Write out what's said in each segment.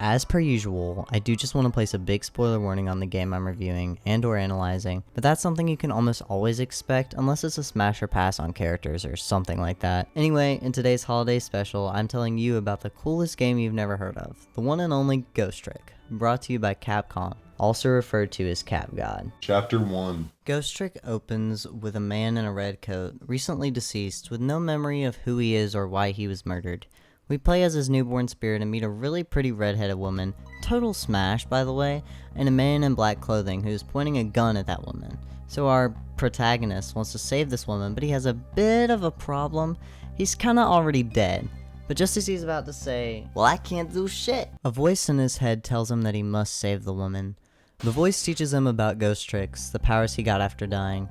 As per usual, I do just want to place a big spoiler warning on the game I'm reviewing and or analyzing, but that's something you can almost always expect unless it's a smash or pass on characters or something like that. Anyway, in today's holiday special, I'm telling you about the coolest game you've never heard of, the one and only Ghost Trick, brought to you by Capcom, also referred to as CapGod. Chapter 1. Ghost Trick opens with a man in a red coat, recently deceased, with no memory of who he is or why he was murdered. We play as his newborn spirit and meet a really pretty redheaded woman, total smash by the way, and a man in black clothing who's pointing a gun at that woman. So our protagonist wants to save this woman, but he has a bit of a problem. He's kinda already dead. But just as he's about to say, well, I can't do shit, a voice in his head tells him that he must save the woman. The voice teaches him about ghost tricks, the powers he got after dying.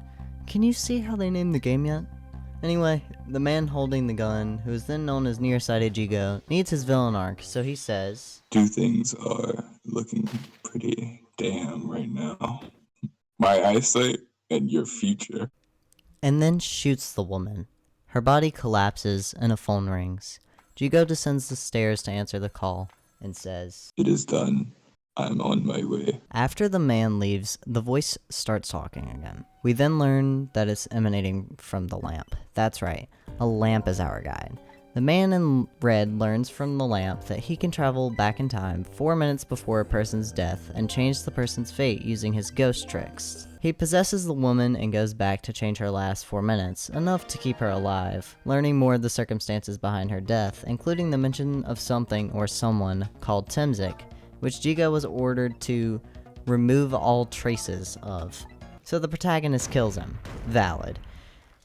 Can you see how they named the game yet? Anyway, the man holding the gun, who is then known as Nearsighted Jigo, needs his villain arc, so he says, Two things are looking pretty damn right now. My eyesight and your future. and then shoots the woman. Her body collapses and a phone rings. Jigo descends the stairs to answer the call and says, It is done. I'm on my way. After the man leaves, the voice starts talking again. We then learn that it's emanating from the lamp. That's right, a lamp is our guide. The man in red learns from the lamp that he can travel back in time 4 minutes before a person's death and change the person's fate using his ghost tricks. He possesses the woman and goes back to change her last 4 minutes, enough to keep her alive, learning more of the circumstances behind her death, including the mention of something or someone called Temzik, which Jigo was ordered to remove all traces of. So the protagonist kills him. Valid.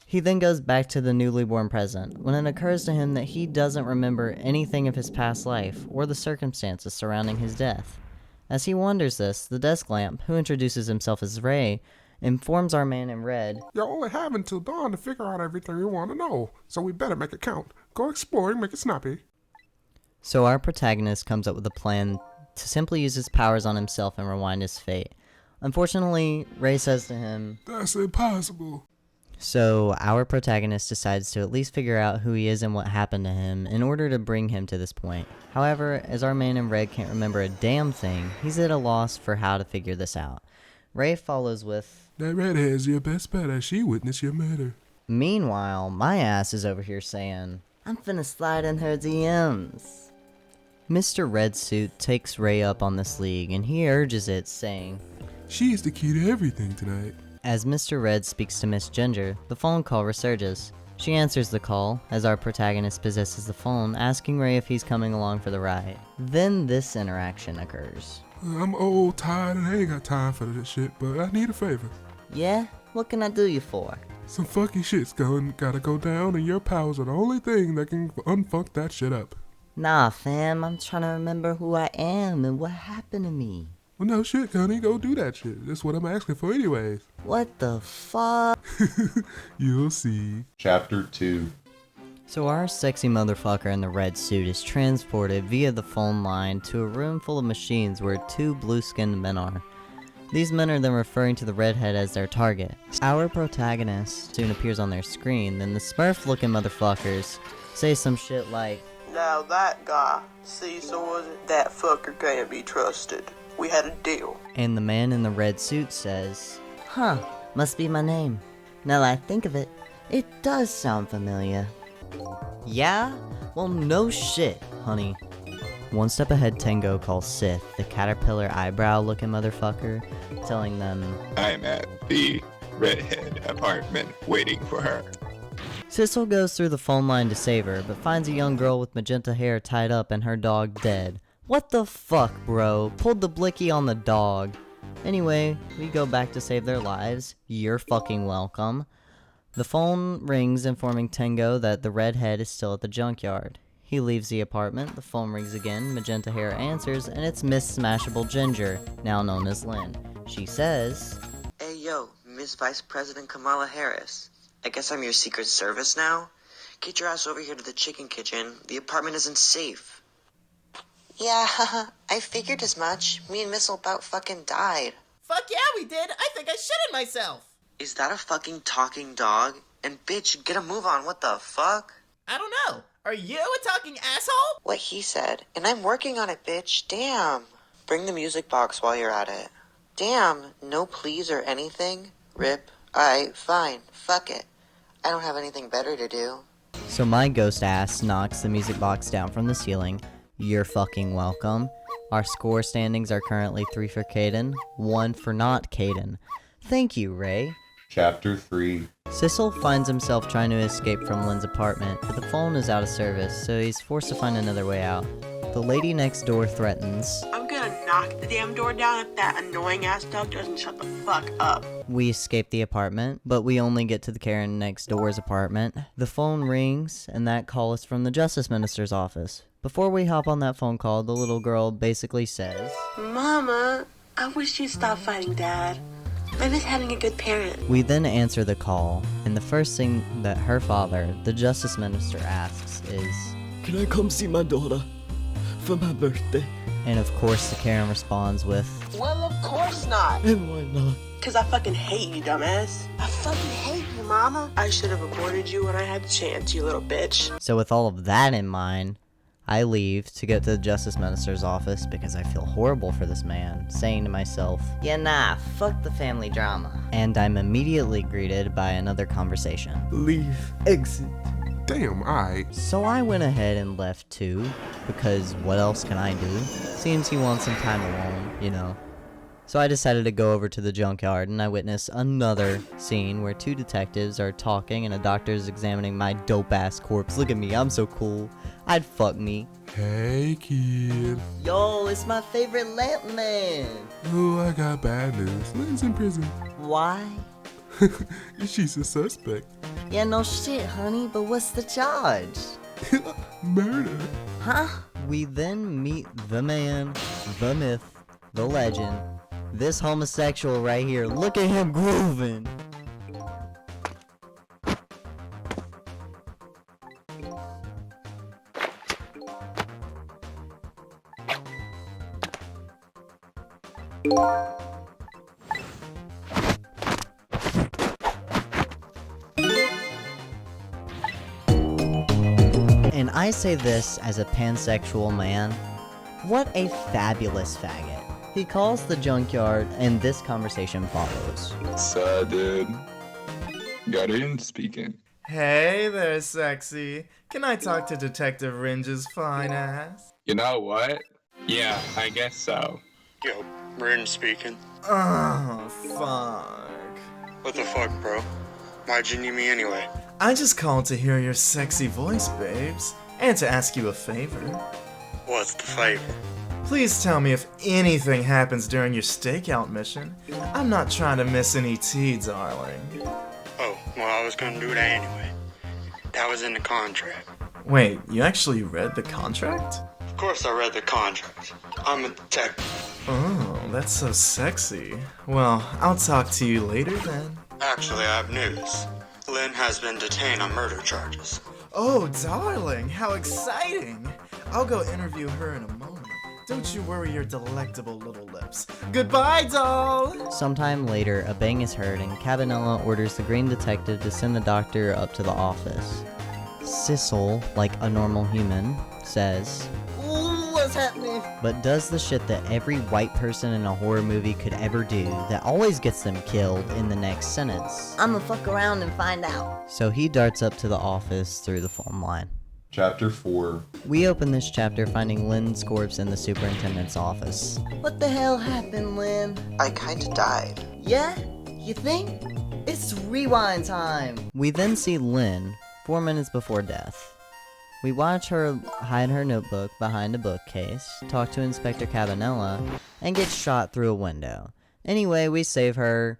He then goes back to the newly born present, when it occurs to him that he doesn't remember anything of his past life, or the circumstances surrounding his death. As he wonders this, the desk lamp, who introduces himself as Ray, informs our man in red, You only have until dawn to figure out everything you want to know, so we better make it count. Go exploring, make it snappy. so our protagonist comes up with a plan to simply use his powers on himself and rewind his fate. Unfortunately, Ray says to him, That's impossible. so our protagonist decides to at least figure out who he is and what happened to him in order to bring him to this point. However, as our man in red can't remember a damn thing, he's at a loss for how to figure this out. Ray follows with, That redhead's your best bet as she witnessed your murder. meanwhile, my ass is over here saying, I'm finna slide in her DMs. Mr. Red Suit takes Ray up on this league and he urges it, saying, She is the key to everything tonight. As Mr. Red speaks to Miss Ginger, the phone call resurges. She answers the call, as our protagonist possesses the phone, asking Ray if he's coming along for the ride. Then this interaction occurs. I'm old, tired, and I ain't got time for this shit, but I need a favor. Yeah? What can I do you for? Some funky shit's gotta go down, and your powers are the only thing that can unfuck that shit up. Nah, fam, I'm trying to remember who I am and what happened to me. Well, no shit, Connie, go do that shit. That's what I'm asking for anyways. What the fuck? You'll see. Chapter 2. So our sexy motherfucker in the red suit is transported via the phone line to a room full of machines where two blue-skinned men are. These men are then referring to the redhead as their target. Our protagonist soon appears on their screen, then the Smurf-looking motherfuckers say some shit like, Now that guy, Cecil wasn't that fucker can't be trusted. We had a deal. and the man in the red suit says, Huh, must be my name. Now that I think of it, it does sound familiar. Yeah? Well, no shit, honey. One step ahead, Tengo calls Sith, the caterpillar eyebrow-looking motherfucker, telling them, I'm at the redhead apartment waiting for her. Sissel goes through the phone line to save her, but finds a young girl with magenta hair tied up and her dog dead. What the fuck, bro? Pulled the blicky on the dog. Anyway, we go back to save their lives. You're fucking welcome. The phone rings informing Tengo that the redhead is still at the junkyard. He leaves the apartment, the phone rings again, magenta hair answers, and it's Miss Smashable Ginger, now known as Lynn. She says, Hey yo, Miss Vice President Kamala Harris. I guess I'm your Secret Service now? Get your ass over here to the chicken kitchen. The apartment isn't safe. Yeah, I figured as much. Me and Missile about fucking died. Fuck yeah, we did. I think I shitted myself. Is that a fucking talking dog? And bitch, get a move on, what the fuck? I don't know. Are you a talking asshole? What he said. And I'm working on it, bitch. Damn. Bring the music box while you're at it. Damn. No please or anything? Rip. Fine. Fuck it. I don't have anything better to do. So my ghost ass knocks the music box down from the ceiling. You're fucking welcome. Our score standings are currently 3 for Caden, 1 for not Caden. Thank you, Ray. Chapter 3. Sissel finds himself trying to escape from Lynn's apartment, but the phone is out of service, so he's forced to find another way out. The lady next door threatens, I'm gonna knock the damn door down if that annoying ass dog doesn't shut the fuck up. we escape the apartment, but we only get to the Karen next door's apartment. The phone rings, and that call is from the Justice Minister's office. Before we hop on that phone call, the little girl basically says, Mama, I wish you'd stop fighting Dad. I miss having a good parent. We then answer the call, and the first thing that her father, the Justice Minister, asks is, Can I come see my daughter for my birthday? and of course the Karen responds with, Well, of course not. And why not? Cause I fucking hate you, dumbass. I fucking hate you, Mama. I should have aborted you when I had the chance, you little bitch. So with all of that in mind, I leave to go to the Justice Minister's office because I feel horrible for this man, saying to myself, yeah nah, fuck the family drama. And I'm immediately greeted by another conversation. Leave. Exit. Damn, alright. So I went ahead and left too, because what else can I do? Seems he wants some time alone, you know. So I decided to go over to the junkyard, and I witnessed another scene where two detectives are talking and a doctor is examining my dope-ass corpse. Look at me, I'm so cool. I'd fuck me. Hey, kid. Yo, it's my favorite lamp man. Oh, I got bad news. Lynn's in prison. Why? She's a suspect. Yeah, no shit, honey, but what's the charge? Murder. Huh? We then meet the man, the myth, the legend, this homosexual right here. Look at him grooving. And I say this as a pansexual man. What a fabulous faggot. He calls the junkyard, and this conversation follows. Dude. Guardian speaking. Hey there, sexy. Can I talk to Detective Ringe's fine ass? You know what? Yeah, I guess so. Yo, Rin speaking. Oh, fuck. What the fuck, bro? Why'd you need me anyway? I just called to hear your sexy voice, babes, and to ask you a favor. What's the favor? Please tell me if anything happens during your stakeout mission. I'm not trying to miss any tea, darling. Oh, well, I was gonna do that anyway. That was in the contract. Wait, you actually read the contract? Of course I read the contract. I'm a detective. Oh, that's so sexy. Well, I'll talk to you later then. Actually, I have news. Lynn has been detained on murder charges. Oh, darling, how exciting! I'll go interview her in a moment. Don't you worry your delectable little lips. Goodbye, doll! Sometime later, a bang is heard, and Cabanella orders the green detective to send the doctor up to the office. Sissel, like a normal human, says, Ooh, what's happening? but does the shit that every white person in a horror movie could ever do that always gets them killed in the next sentence. I'ma fuck around and find out. So he darts up to the office through the phone line. Chapter 4. We open this chapter finding Lynn's corpse in the superintendent's office. What the hell happened, Lynn? I kinda died. Yeah? You think? It's rewind time. We then see Lynn, 4 minutes before death. We watch her hide her notebook behind a bookcase, talk to Inspector Cabanella, and get shot through a window. Anyway, we save her.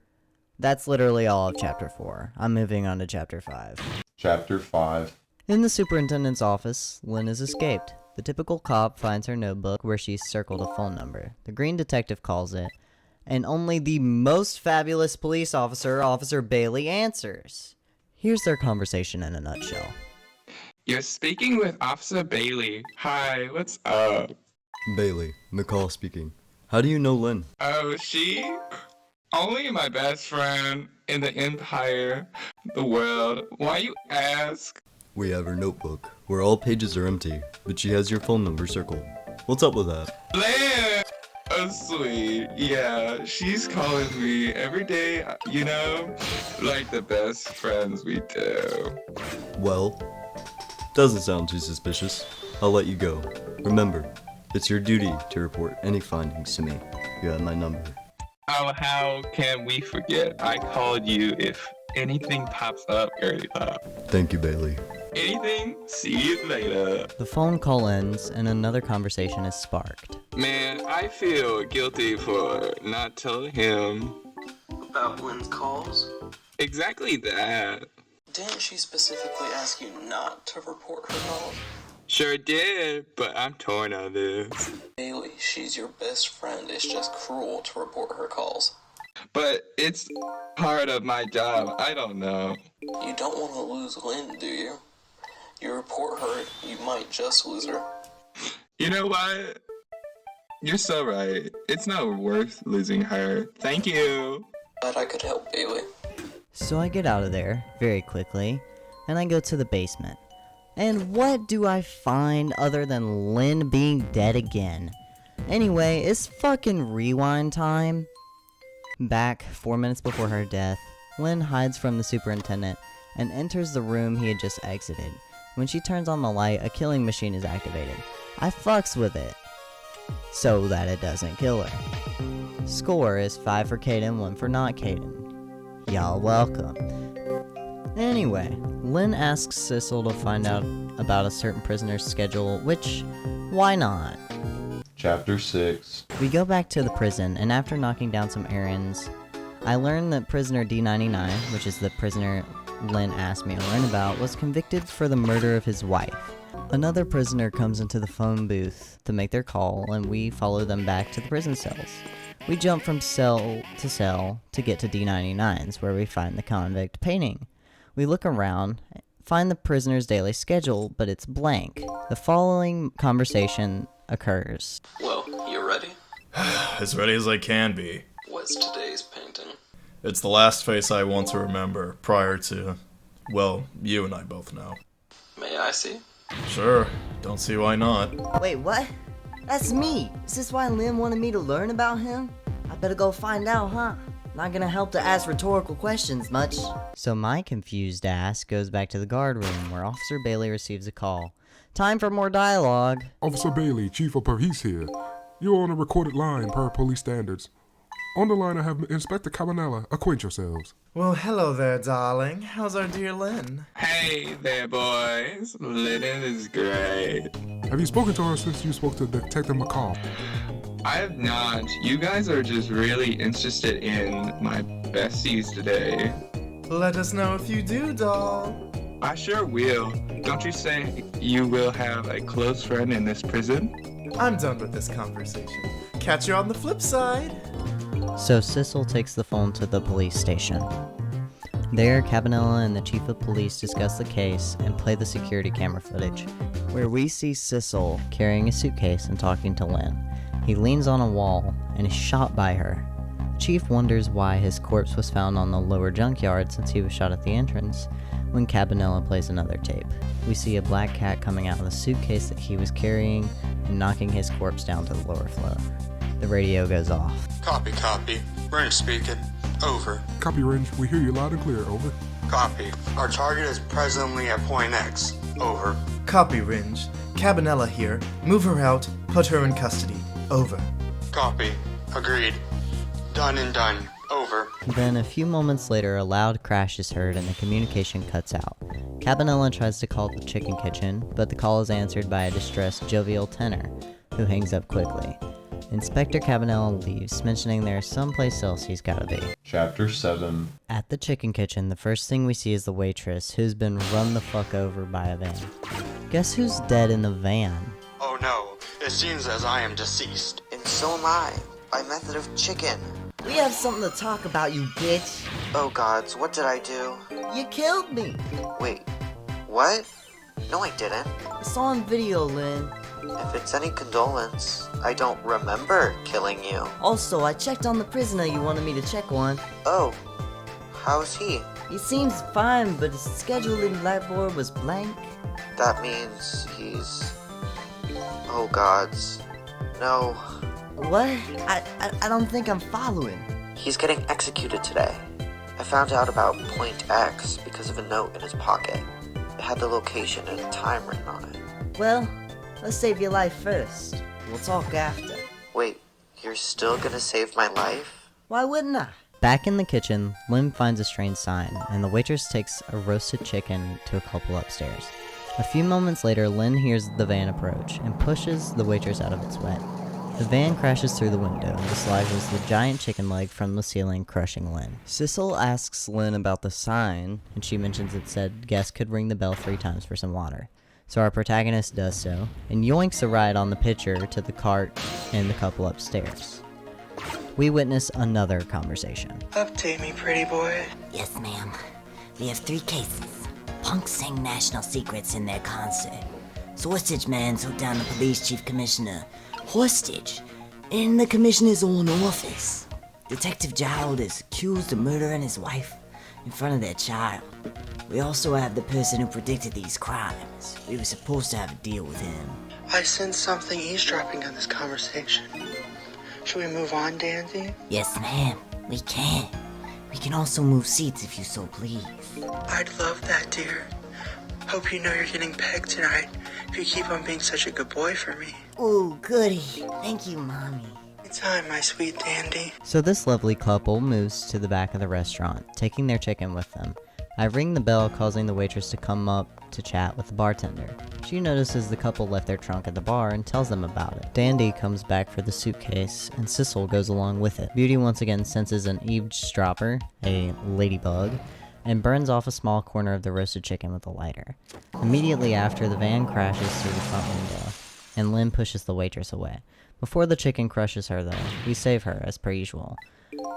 That's literally all of Chapter 4. I'm moving on to Chapter 5. Chapter 5. In the superintendent's office, Lynn has escaped. The typical cop finds her notebook where she's circled a phone number. The green detective calls it, and only the most fabulous police officer, Officer Bailey, answers. Here's their conversation in a nutshell. You're speaking with Officer Bailey. Hi, what's up? Bailey, McCall speaking. How do you know Lynn? Oh, she? Only my best friend in the empire, the world. Why you ask? We have her notebook, where all pages are empty, but she has your phone number circled. What's up with that? Lynn! Oh, sweet. Yeah, she's calling me every day, you know? Like the best friends we do. Well, doesn't sound too suspicious. I'll let you go. Remember, it's your duty to report any findings to me. You have my number. Oh, how can we forget? I called you if anything pops up, girly pop. Thank you, Bailey. Anything? See you later. The phone call ends and another conversation is sparked. Man, I feel guilty for not telling him. About Lynn's calls? Exactly that. Didn't she specifically ask you not to report her calls? Sure did, but I'm torn on this. Bailey, she's your best friend. It's just cruel to report her calls. But it's part of my job. I don't know. You don't want to lose Lynn, do you? You report her, you might just lose her. You know what? You're so right. It's not worth losing her. Thank you. But I could help, Bailey. So I get out of there very quickly and I go to the basement. And what do I find other than Lynn being dead again? Anyway, it's fucking rewind time. Back 4 minutes before her death, Lynn hides from the superintendent and enters the room he had just exited. When she turns on the light, a killing machine is activated. I fucks with it, so that it doesn't kill her. Score is 5 for Caden, 1 for not Caden. Y'all welcome. Anyway, Lynn asks Sissel to find out about a certain prisoner's schedule, which, why not? Chapter 6. We go back to the prison, and after knocking down some errands, I learn that prisoner D99, which is the prisoner Lynn asked me to learn about, was convicted for the murder of his wife. Another prisoner comes into the phone booth to make their call, and we follow them back to the prison cells. We jump from cell to get to D99's, where we find the convict painting. We look around, find the prisoner's daily schedule, but it's blank. The following conversation occurs. Well, you ready? As ready as I can be. What's today's painting? It's the last face I want to remember prior to, well, you and I both know. May I see? Sure, don't see why not. Wait, what? That's me. Is this why Lynn wanted me to learn about him? I better go find out, huh? Not gonna help to ask rhetorical questions much. So my confused ass goes back to the guard room where Officer Bailey receives a call. Time for more dialogue. Officer Bailey, Chief of Police here. You're on a recorded line per police standards. On the line I have Inspector Cabanella. Acquaint yourselves. Well, hello there, darling. How's our dear Lynn? Hey there, boys. Lynn is great. Have you spoken to her since you spoke to Detective McCall? I have not. You guys are just really interested in my besties today. Let us know if you do, doll. I sure will. Don't you say you will have a close friend in this prison? I'm done with this conversation. Catch you on the flip side. So Sissel takes the phone to the police station. There, Cabanella and the chief of police discuss the case and play the security camera footage, where we see Sissel carrying a suitcase and talking to Lynn. He leans on a wall and is shot by her. Chief wonders why his corpse was found on the lower junkyard since he was shot at the entrance. When Cabanella plays another tape, we see a black cat coming out of the suitcase that he was carrying and knocking his corpse down to the lower floor. The radio goes off. Copy. Range speaking. Over. Copy, Range. We hear you loud and clear. Over. Copy. Our target is presently at point X. Over. Copy, Ringe. Cabanella here. Move her out. Put her in custody. Over. Copy. Agreed. Done and done. Over. Then a few moments later, a loud crash is heard and the communication cuts out. Cabanella tries to call the chicken kitchen, but the call is answered by a distressed, jovial tenor, who hangs up quickly. Inspector Cabanella leaves, mentioning there's someplace else he's gotta be. Chapter 7. At the chicken kitchen, the first thing we see is the waitress, who's been run the fuck over by a van. Guess who's dead in the van? Oh no. It seems as I am deceased. And so am I, by method of chicken. We have something to talk about, you bitch. Oh gods, what did I do? You killed me. Wait, what? No, I didn't. It's on video, Lynn. If it's any condolence, I don't remember killing you. Also, I checked on the prisoner you wanted me to check on. Oh, how's he? He seems fine, but his schedule in Blackboard was blank. That means he's... Oh gods. No. What? I don't think I'm following. He's getting executed today. I found out about Point X because of a note in his pocket. It had the location and time written on it. Well, let's save your life first. We'll talk after. Wait, you're still gonna save my life? Why wouldn't I? Back in the kitchen, Lynn finds a strange sign, and the waitress takes a roasted chicken to a couple upstairs. A few moments later, Lynn hears the van approach and pushes the waitress out of its way. The van crashes through the window and dislodges the giant chicken leg from the ceiling, crushing Lynn. Sissel asks Lynn about the sign, and she mentions it said guests could ring the bell 3 times for some water. So our protagonist does so, and yoinks a ride on the pitcher to the cart and the couple upstairs. We witness another conversation. Update me, pretty boy. Yes, ma'am. We have 3 cases. Punks sang national secrets in their concert. Sausage Man took down the police chief commissioner, hostage, in the commissioner's own office. Detective Giles is accused of murdering his wife in front of their child. We also have the person who predicted these crimes. We were supposed to have a deal with him. I sense something eavesdropping on this conversation. Should we move on, Dandy? Yes, ma'am. We can. We can also move seats if you so please. I'd love that, dear. Hope you know you're getting pegged tonight if you keep on being such a good boy for me. Ooh, goody. Thank you, Mommy. Anytime, my sweet Dandy. So this lovely couple moves to the back of the restaurant, taking their chicken with them. I ring the bell, causing the waitress to come up to chat with the bartender. She notices the couple left their trunk at the bar and tells them about it. Dandy comes back for the suitcase, and Sissel goes along with it. Beauty once again senses an eavesdropper, a ladybug, and burns off a small corner of the roasted chicken with a lighter. Immediately after, the van crashes through the front window, and Lynn pushes the waitress away. Before the chicken crushes her, though, we save her, as per usual.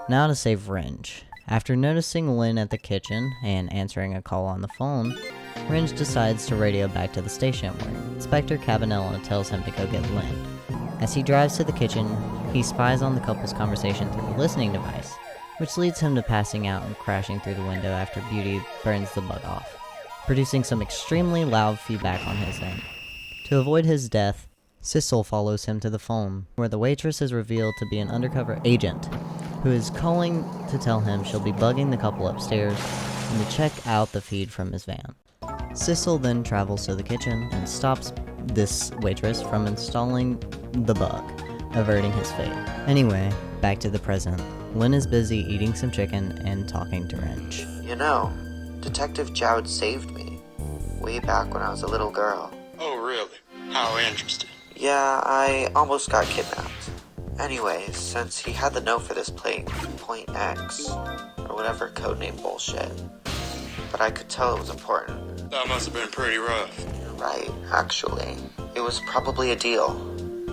Now to save Renge. After noticing Lynn at the kitchen and answering a call on the phone, Renge decides to radio back to the station where Inspector Cabanella tells him to go get Lynn. As he drives to the kitchen, he spies on the couple's conversation through the listening device, which leads him to passing out and crashing through the window after Beauty burns the bug off, producing some extremely loud feedback on his end. To avoid his death, Sissel follows him to the phone, where the waitress is revealed to be an undercover agent, who is calling to tell him she'll be bugging the couple upstairs and to check out the feed from his van. Sissel then travels to the kitchen and stops this waitress from installing the bug, averting his fate. Anyway, back to the present. Lynn is busy eating some chicken and talking to Renge. You know, Detective Jowd saved me. Way back when I was a little girl. Oh, really? How interesting. Yeah, I almost got kidnapped. Anyway, since he had the note for this plate, Point X, or whatever codename bullshit, but I could tell it was important. That must have been pretty rough. You're right, actually. It was probably a deal.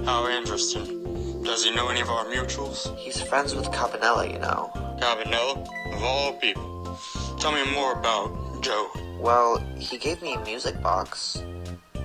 How interesting. Does he know any of our mutuals? He's friends with Cabanella, you know. Cabanella? Of all people. Tell me more about Joe. Well, he gave me a music box.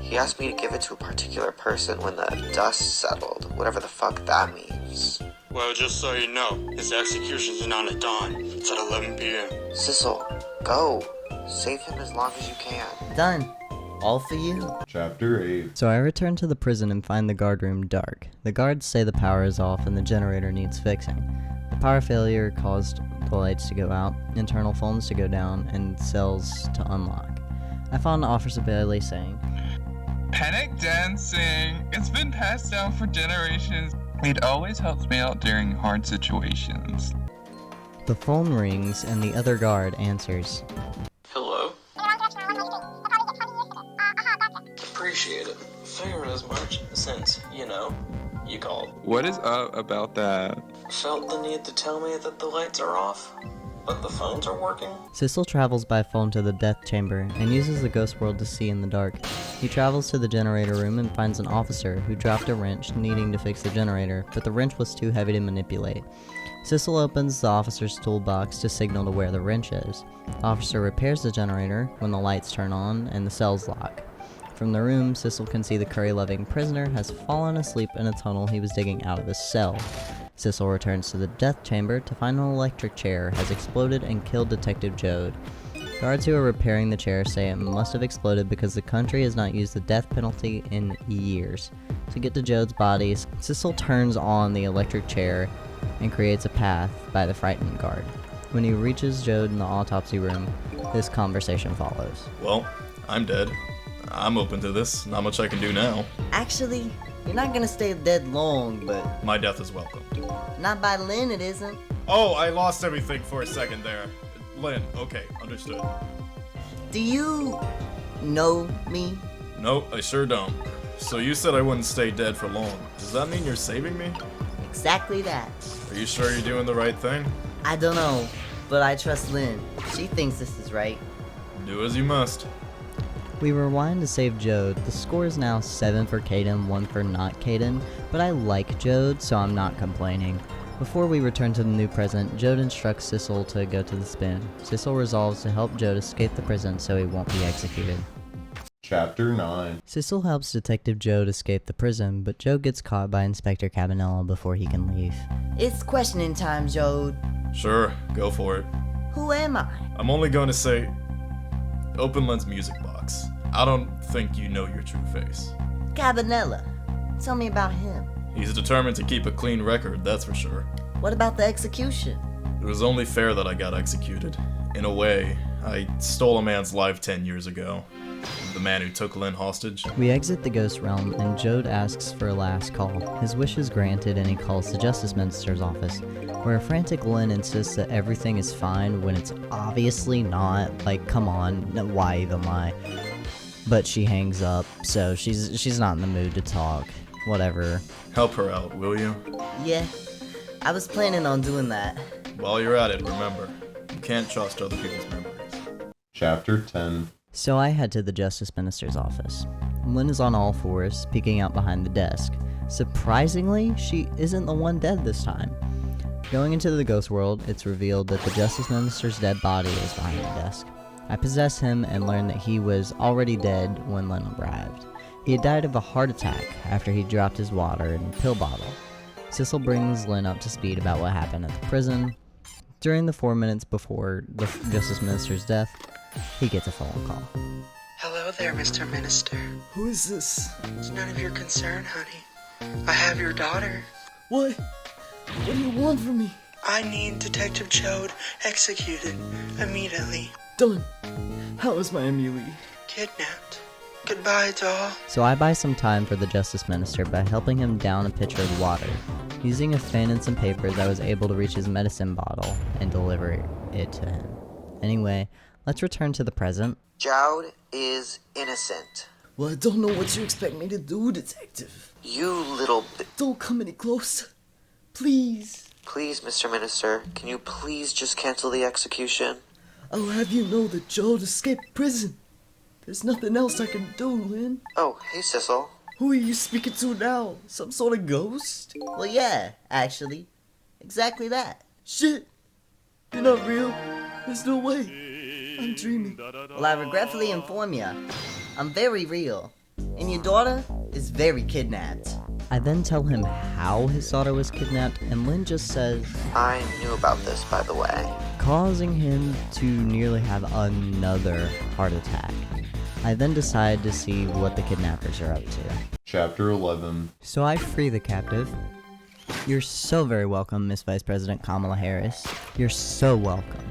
He asked me to give it to a particular person when the dust settled, whatever the fuck that means. Well, just so you know, his execution's not at dawn. It's at 11 p.m. Sissel, go. Save him as long as you can. Done. All for you. Chapter 8. So I return to the prison and find the guard room dark. The guards say the power is off and the generator needs fixing. The power failure caused the lights to go out, internal phones to go down, and cells to unlock. I found Officer Bailey saying, Panic dancing. It's been passed down for generations. It always helps me out during hard situations. The phone rings and the other guard answers. Hello? Appreciate it. Figured as much since, you called. What is up about that? Felt the need to tell me that the lights are off, but the phones are working? Sissel travels by phone to the death chamber and uses the ghost world to see in the dark. He travels to the generator room and finds an officer who dropped a wrench needing to fix the generator, but the wrench was too heavy to manipulate. Sissel opens the officer's toolbox to signal to where the wrench is. The officer repairs the generator when the lights turn on and the cells lock. From the room, Sissel can see the curry-loving prisoner has fallen asleep in a tunnel he was digging out of his cell. Sissel returns to the death chamber to find an electric chair has exploded and killed Detective Jode. Guards who are repairing the chair say it must have exploded because the country has not used the death penalty in years. To get to Jode's bodies, Sissel turns on the electric chair and creates a path by the frightened guard. When he reaches Jode in the autopsy room, this conversation follows. Well, I'm dead. I'm open to this. Not much I can do now. Actually, you're not gonna stay dead long, but My death is welcome. not by Lynn it isn't. Oh, I lost everything for a second there. Lynn, okay, understood. Do you know me? No, I sure don't. So you said I wouldn't stay dead for long. Does that mean you're saving me? Exactly that. Are you sure you're doing the right thing? I don't know, but I trust Lynn. She thinks this is right. Do as you must. We rewind to save Jode. The score is now 7 for Caden, 1 for not Caden, but I like Jode, so I'm not complaining. Before we return to the new present, Jode instructs Sissel to go to the spin. Sissel resolves to help Jode escape the prison so he won't be executed. Chapter 9. Sissel helps Detective Jode escape the prison, but Jode gets caught by Inspector Cabanela before he can leave. It's questioning time, Jode. Sure, go for it. Who am I? I'm only going to say, open Lynn's music box. I don't think you know your true face. Cabanela. Tell me about him. He's determined to keep a clean record, that's for sure. What about the execution? It was only fair that I got executed. In a way, I stole a man's life 10 years ago. The man who took Lynn hostage. We exit the ghost realm and Jode asks for a last call. His wish is granted and he calls the Justice Minister's office, where a frantic Lynn insists that everything is fine when it's obviously not. Like, come on, why even lie? But she hangs up, so she's not in the mood to talk. Whatever. Help her out, will you? Yeah, I was planning on doing that. While you're at it, remember, you can't trust other people's memories. Chapter 10. So I head to the Justice Minister's office. Lynn is on all fours, peeking out behind the desk. Surprisingly, she isn't the one dead this time. Going into the ghost world, it's revealed that the Justice Minister's dead body is behind the desk. I possess him and learn that he was already dead when Lynn arrived. He had died of a heart attack after he dropped his water and pill bottle. Sissel brings Lynn up to speed about what happened at the prison. During the 4 minutes before the Justice Minister's death, he gets a phone call. Hello there, Mr. Minister. Who is this? It's none of your concern, honey. I have your daughter. What? What do you want from me? I need Detective Jode executed immediately. Done. How is my Amelie? Kidnapped. Goodbye, doll. So I buy some time for the Justice Minister by helping him down a pitcher of water. Using a fan and some papers, I was able to reach his medicine bottle and deliver it to him. Anyway, let's return to the present. Jode is innocent. Well, I don't know what you expect me to do, Detective. You little Don't come any closer. Please. Please, Mr. Minister, can you please just cancel the execution? I'll have you know that Jode escaped prison. There's nothing else I can do, Lynn. Oh, hey, Sissel. Who are you speaking to now? Some sort of ghost? Well, yeah, actually. Exactly that. Shit. You're not real. There's no way. I'm dreaming. Well, I regretfully inform ya, I'm very real. And your daughter is very kidnapped. I then tell him how his daughter was kidnapped, and Lynn just says, I knew about this, by the way. causing him to nearly have another heart attack. I then decide to see what the kidnappers are up to. Chapter 11. So I free the captive. You're so very welcome, Miss Vice President Kamala Harris. You're so welcome.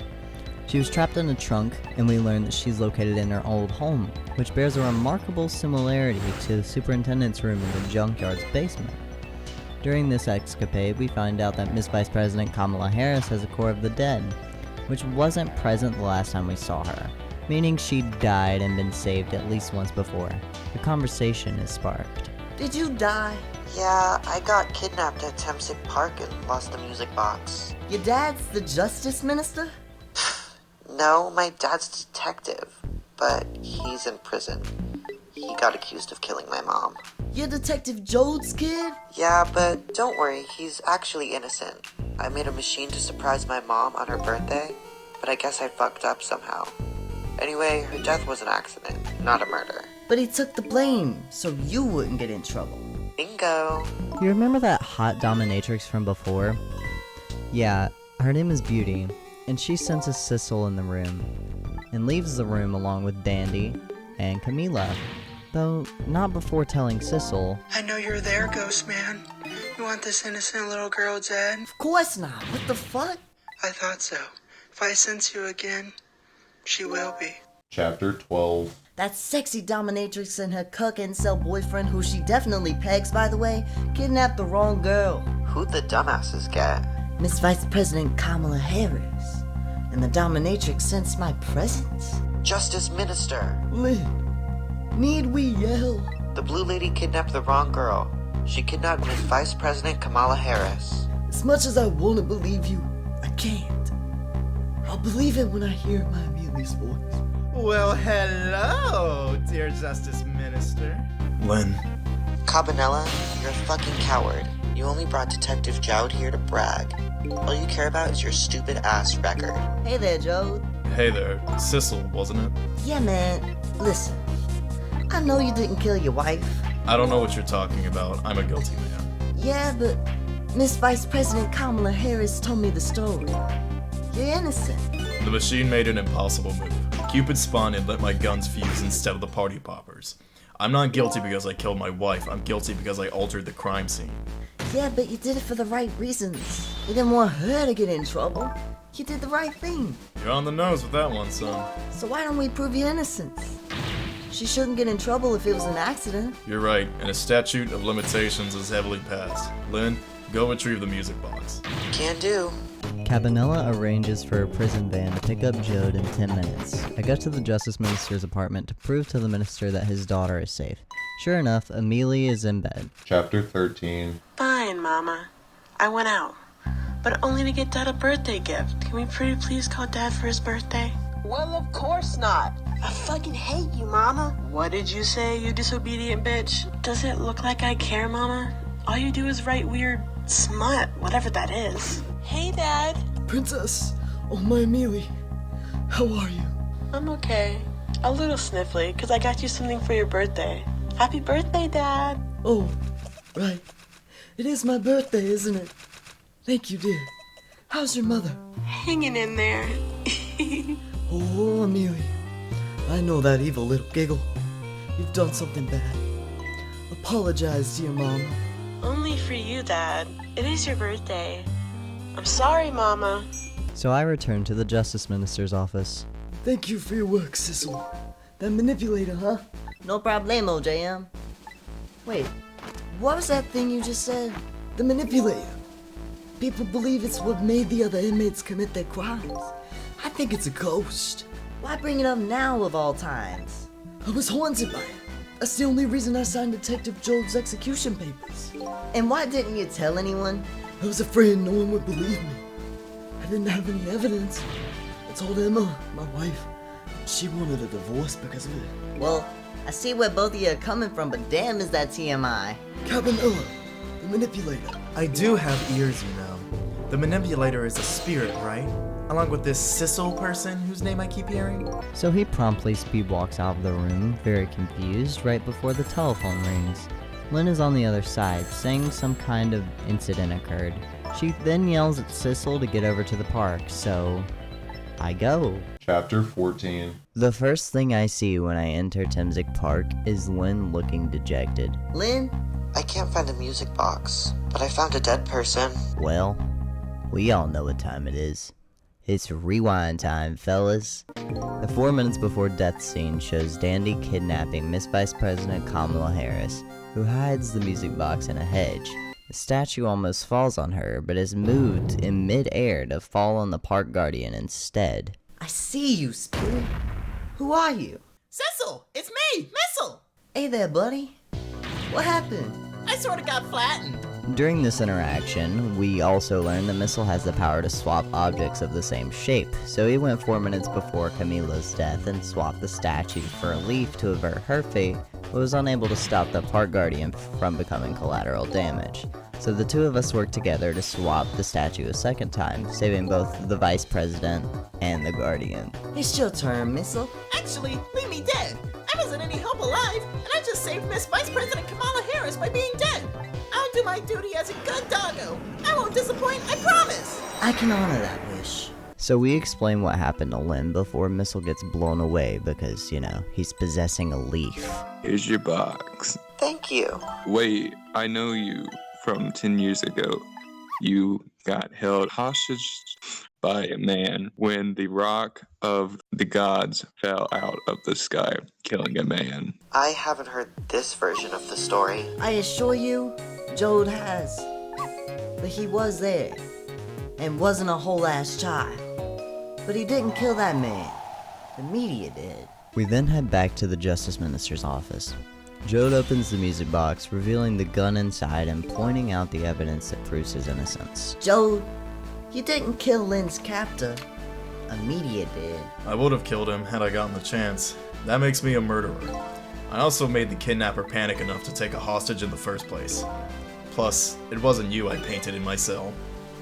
She was trapped in a trunk, and we learn that she's located in her old home, which bears a remarkable similarity to the superintendent's room in the junkyard's basement. During this escapade, we find out that Miss Vice President Kamala Harris has a core of the dead, which wasn't present the last time we saw her, meaning she'd died and been saved at least once before. The conversation is sparked. Did you die? Yeah, I got kidnapped at Temsic Park and lost the music box. Your dad's the Justice Minister? No, my dad's detective, but he's in prison. He got accused of killing my mom. You're Detective Jode's kid? Yeah, but don't worry, he's actually innocent. I made a machine to surprise my mom on her birthday, but I guess I fucked up somehow. Anyway, her death was an accident, not a murder. But he took the blame, so you wouldn't get in trouble. Bingo. You remember that hot dominatrix from before? Yeah, her name is Beauty, and she senses Sissel in the room, and leaves the room along with Dandy and Camila, though not before telling Sissel. I know you're there, Ghost Man. You want this innocent little girl dead? Of course not. What the fuck? I thought so. If I sense you again, she will be. Chapter 12. That sexy dominatrix and her cuck incel boyfriend, who she definitely pegs, by the way, kidnapped the wrong girl. Who'd the dumbasses get? Miss Vice President Kamala Harris. And the dominatrix sensed my presence. Justice Minister. Lynn, need we yell? The Blue Lady kidnapped the wrong girl. She kidnapped Miss Vice President Kamala Harris. As much as I want to believe you, I can't. I'll believe it when I hear my Amelia's voice. Well, hello, dear Justice Minister. Lynn. Cabanela, you're a fucking coward. You only brought Detective Jowd here to brag. All you care about is your stupid ass record. Hey there, Joe. Hey there, Sissel, wasn't it? Yeah, man. Listen, I know you didn't kill your wife. I don't know what you're talking about. I'm a guilty man. Yeah, but Miss Vice President Kamala Harris told me the story. You're innocent. The machine made an impossible move. Cupid spun and let my guns fuse instead of the party poppers. I'm not guilty because I killed my wife. I'm guilty because I altered the crime scene. Yeah, but you did it for the right reasons. You didn't want her to get in trouble. You did the right thing. You're on the nose with that one, son. So why don't we prove your innocence? She shouldn't get in trouble if it was an accident. You're right, and a statute of limitations is heavily passed. Lynn, go retrieve the music box. Can do. Cabanela arranges for a prison van to pick up Jode in 10 minutes. I go to the Justice Minister's apartment to prove to the minister that his daughter is safe. Sure enough, Amelia is in bed. Chapter 13. Fine, Mama. I went out, but only to get Dad a birthday gift. Can we pretty please call Dad for his birthday? Well, of course not. I fucking hate you, Mama. What did you say, you disobedient bitch? Does it look like I care, Mama? All you do is write weird smut, whatever that is. Hey, Dad. Princess, oh my Amelie, how are you? I'm okay. A little sniffly, because I got you something for your birthday. Happy birthday, Dad. Oh, right. It is my birthday, isn't it? Thank you, dear. How's your mother? Hanging in there. Oh, Amelie. I know that evil little giggle. You've done something bad. Apologize to your mama. Only for you, Dad. It is your birthday. I'm sorry, Mama. So I return to the Justice Minister's office. Thank you for your work, Sissel. That manipulator, huh? No problemo, JM. Wait, what was that thing you just said? The manipulator. People believe it's what made the other inmates commit their crimes. I think it's a ghost. Why bring it up now of all times? I was haunted by it. That's the only reason I signed Detective Joel's execution papers. And why didn't you tell anyone? I was afraid no one would believe me. I didn't have any evidence. I told Emma, my wife. She wanted a divorce because of it. Well, I see where both of you are coming from, but damn is that TMI. Cabanela, the manipulator. I do have ears, you know. The manipulator is a spirit, right? Along with this Sissel person whose name I keep hearing. So he promptly speedwalks out of the room, very confused, right before the telephone rings. Lynn is on the other side, saying some kind of incident occurred. She then yells at Sissel to get over to the park, so I go. Chapter 14. The first thing I see when I enter Temsic Park is Lynn looking dejected. Lynn? I can't find a music box, but I found a dead person. Well, we all know what time it is. It's rewind time, fellas. The 4 minutes before death scene shows Dandy kidnapping Miss Vice President Kamala Harris, who hides the music box in a hedge. The statue almost falls on her, but is moved in mid-air to fall on the park guardian instead. I see you, Spirit. Who are you? Sissel, it's me, Missile. Hey there, buddy. What happened? I sort of got flattened. During this interaction, we also learn that Missile has the power to swap objects of the same shape, so he went 4 minutes before Camila's death and swapped the statue for a leaf to avert her fate, but was unable to stop the park guardian from becoming collateral damage. So the two of us worked together to swap the statue a second time, saving both the Vice President and the Guardian. It's your turn, Missile. Actually, leave me dead. I was wasn't any hope alive, and I just saved Miss Vice President Kamala Harris by being dead. I'll do my duty as a good doggo. I won't disappoint, I promise. I can honor that wish. So we explain what happened to Lynn before Missile gets blown away because, he's possessing a leaf. Here's your box. Thank you. Wait, I know you from 10 years ago. You got held hostage by a man when the rock of the gods fell out of the sky, killing a man. I haven't heard this version of the story. I assure you, Jode has. But he was there, and wasn't a whole ass child. But he didn't kill that man. The media did. We then head back to the Justice Minister's office. Jode opens the music box, revealing the gun inside and pointing out the evidence that proves his innocence. Jode, you didn't kill Lynn's captor. A media did. I would have killed him had I gotten the chance. That makes me a murderer. I also made the kidnapper panic enough to take a hostage in the first place. Plus, it wasn't you I painted in my cell.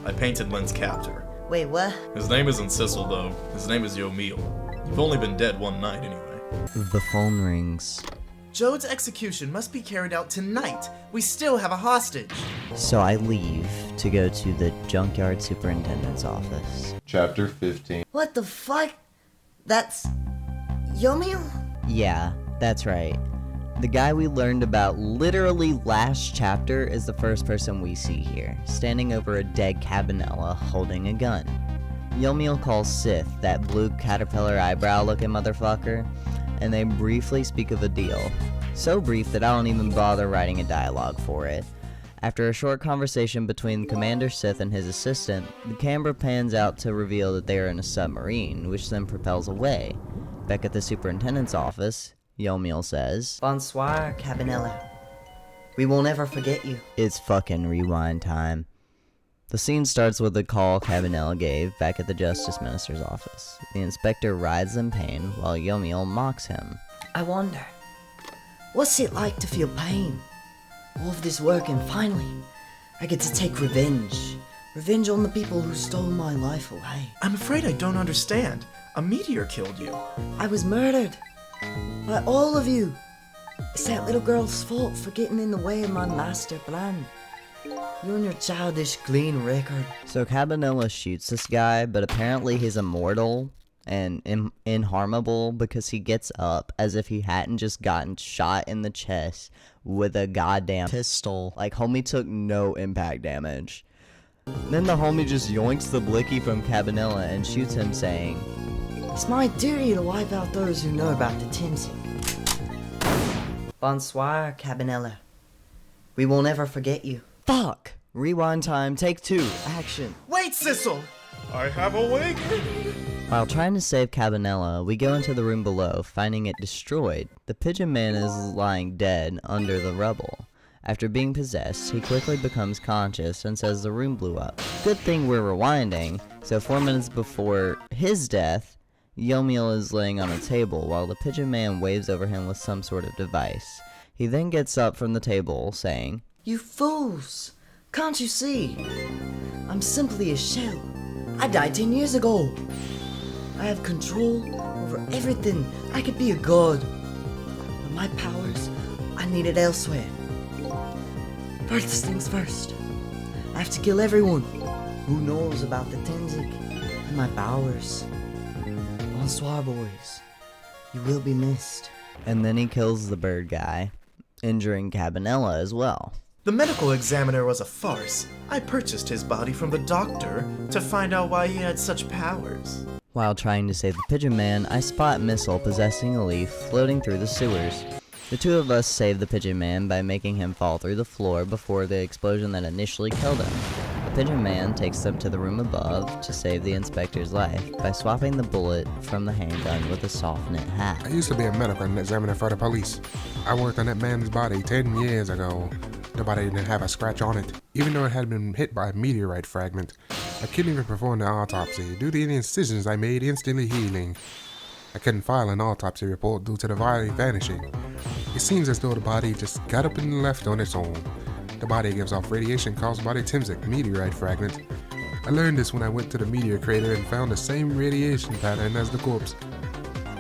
I painted Lynn's captor. Wait, what? His name isn't Sissel, though. His name is Yomiel. You've only been dead one night, anyway. The phone rings. Jode's execution must be carried out tonight. We still have a hostage. So I leave to go to the junkyard superintendent's office. Chapter 15. What the fuck? That's... Yomiel? Yeah, that's right. The guy we learned about literally last chapter is the first person we see here, standing over a dead Cabanela holding a gun. Yomiel calls Sith, that blue caterpillar eyebrow looking motherfucker, and they briefly speak of a deal. So brief that I don't even bother writing a dialogue for it. After a short conversation between Commander Sith and his assistant, the camera pans out to reveal that they are in a submarine, which then propels away. Back at the superintendent's office, Yomiel says, Bonsoir, Cabanela. We won't ever forget you. It's fucking rewind time. The scene starts with a call Cabanela gave back at the Justice Minister's office. The inspector writhes in pain while Yomiel mocks him. I wonder, what's it like to feel pain? All of this work and finally, I get to take revenge. Revenge on the people who stole my life away. I'm afraid I don't understand. A meteor killed you. I was murdered. By all of you. It's that little girl's fault for getting in the way of my master plan. You and your childish clean record. So Cabanela shoots this guy, but apparently he's immortal and inharmable because he gets up as if he hadn't just gotten shot in the chest with a goddamn pistol. Like, homie took no impact damage. Then the homie just yoinks the blicky from Cabanela and shoots him, saying, It's my duty to wipe out those who know about the Timsy. Bonsoir, Cabanela. We won't ever forget you. Fuck! Rewind time, take 2, action. Wait, Sissel! I have awakened! While trying to save Cabanela, we go into the room below, finding it destroyed. The Pigeon Man is lying dead under the rubble. After being possessed, he quickly becomes conscious and says the room blew up. Good thing we're rewinding, so 4 minutes before his death, Yomiel is laying on a table while the Pigeon Man waves over him with some sort of device. He then gets up from the table, saying, You fools! Can't you see? I'm simply a shell. I died 10 years ago. I have control over everything. I could be a god. But my powers, I need it elsewhere. First things first. I have to kill everyone who knows about the Tenzing and my powers. Bonsoir, boys. You will be missed. And then he kills the bird guy, injuring Cabanela as well. The medical examiner was a farce. I purchased his body from the doctor to find out why he had such powers. While trying to save the Pigeon Man, I spot Missile possessing a leaf floating through the sewers. The two of us save the Pigeon Man by making him fall through the floor before the explosion that initially killed him. The Pigeon Man takes them to the room above to save the inspector's life by swapping the bullet from the handgun with a soft knit hat. I used to be a medical examiner for the police. I worked on that man's body 10 years ago. The body didn't have a scratch on it, even though it had been hit by a meteorite fragment. I couldn't even perform the autopsy due to the incisions I made instantly healing. I couldn't file an autopsy report due to the body vanishing. It seems as though the body just got up and left on its own. The body gives off radiation caused by the Timsik meteorite fragment. I learned this when I went to the meteor crater and found the same radiation pattern as the corpse.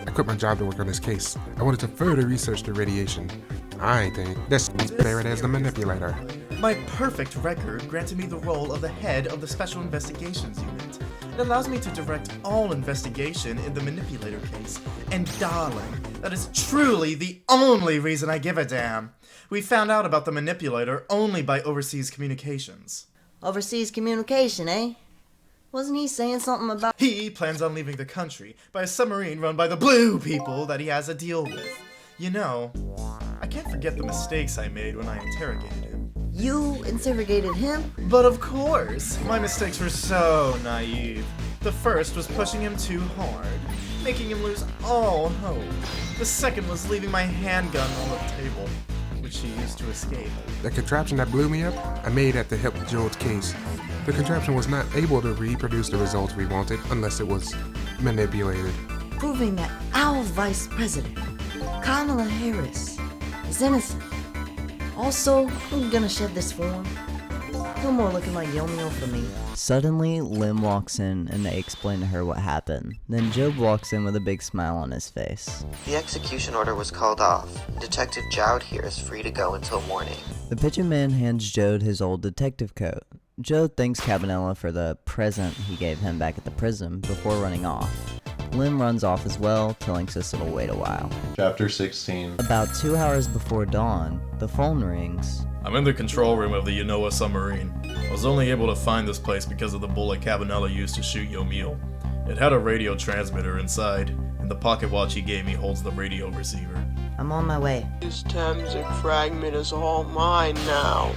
I quit my job to work on this case. I wanted to further research the radiation. I think this there it is, the manipulator. My perfect record granted me the role of the head of the Special Investigations Unit. It allows me to direct all investigation in the manipulator case. And darling, that is truly the only reason I give a damn. We found out about the manipulator only by overseas communications. Overseas communication, eh? Wasn't he saying something about... He plans on leaving the country by a submarine run by the blue people that he has a deal with. You know, I can't forget the mistakes I made when I interrogated him. You interrogated him? But of course, my mistakes were so naive. The first was pushing him too hard, making him lose all hope. The second was leaving my handgun on the table, which he used to escape. The contraption that blew me up, I made at the help of Joel's case. The contraption was not able to reproduce the results we wanted unless it was manipulated. Proving that our Vice President, Kamala Harris, is innocent. Also, I'm gonna shed this form. No more looking like Yomio for me. Suddenly, Lynn walks in and they explain to her what happened. Then Job walks in with a big smile on his face. The execution order was called off. Detective Jowd here is free to go until morning. The Pigeon Man hands Jode his old detective coat. Jode thanks Cabanela for the present he gave him back at the prison before running off. Lynn runs off as well, telling Sissel to wait a while. Chapter 16. About 2 hours before dawn, the phone rings. I'm in the control room of the Yanoa submarine. I was only able to find this place because of the bullet Cabanela used to shoot Yomiel. It had a radio transmitter inside, and the pocket watch he gave me holds the radio receiver. I'm on my way. This Tamsic fragment is all mine now.